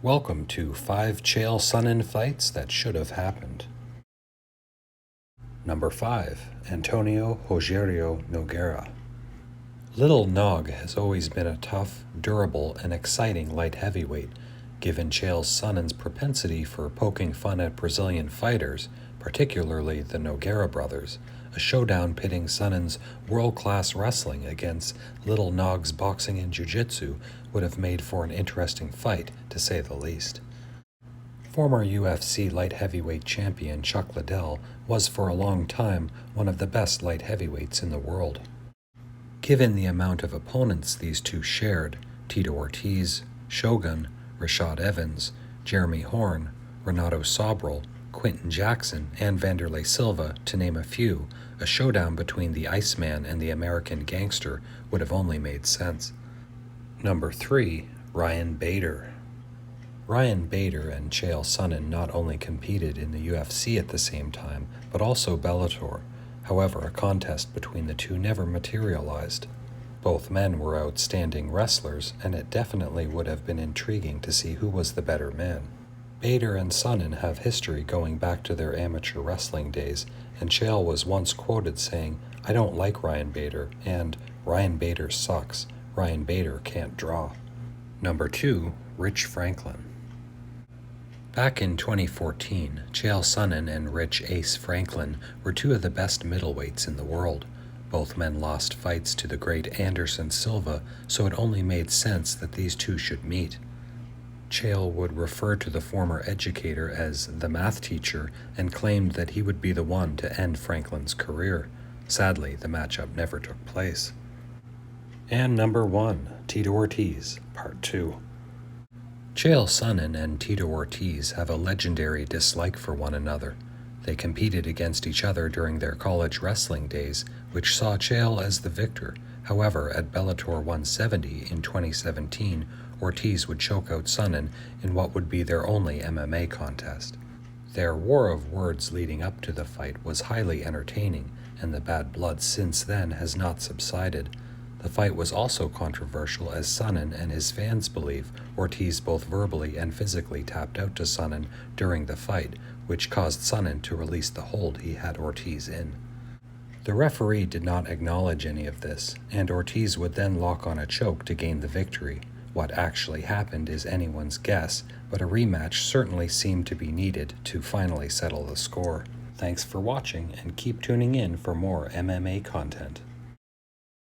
Welcome to 5 Chael Sonnen fights that should have happened. Number 5. Antonio Rogerio Nogueira. Little Nog has always been a tough, durable, and exciting light heavyweight. Given Chael Sonnen's propensity for poking fun at Brazilian fighters, particularly the Nogueira brothers, a showdown pitting Sonnen's world-class wrestling against Little Nog's boxing and jiu-jitsu would have made for an interesting fight, to say the least. Former UFC light heavyweight champion Chuck Liddell was for a long time one of the best light heavyweights in the world. Given the amount of opponents these two shared, Tito Ortiz, Shogun, Rashad Evans, Jeremy Horn, Renato Sobral, Quinton Jackson, and Vanderlei Silva, to name a few, a showdown between the Iceman and the American Gangster would have only made sense. Number 3. Ryan Bader. Ryan Bader and Chael Sonnen not only competed in the UFC at the same time, but also Bellator. However, a contest between the two never materialized. Both men were outstanding wrestlers, and it definitely would have been intriguing to see who was the better man. Bader and Sonnen have history going back to their amateur wrestling days, and Chael was once quoted saying, "I don't like Ryan Bader," and "Ryan Bader sucks. Ryan Bader can't draw." Number 2. Rich Franklin. Back in 2014, Chael Sonnen and Rich Ace Franklin were two of the best middleweights in the world. Both men lost fights to the great Anderson Silva, so it only made sense that these two should meet. Chael would refer to the former educator as the math teacher and claimed that he would be the one to end Franklin's career. Sadly, the matchup never took place. And number 1, Tito Ortiz, Part 2. Chael Sonnen and Tito Ortiz have a legendary dislike for one another. They competed against each other during their college wrestling days, which saw Chael as the victor. However, at Bellator 170 in 2017, Ortiz would choke out Sonnen in what would be their only MMA contest. Their war of words leading up to the fight was highly entertaining, and the bad blood since then has not subsided. The fight was also controversial as Sonnen and his fans believe Ortiz both verbally and physically tapped out to Sonnen during the fight, which caused Sonnen to release the hold he had Ortiz in. The referee did not acknowledge any of this, and Ortiz would then lock on a choke to gain the victory. What actually happened is anyone's guess, but a rematch certainly seemed to be needed to finally settle the score. Thanks for watching, and keep tuning in for more MMA content.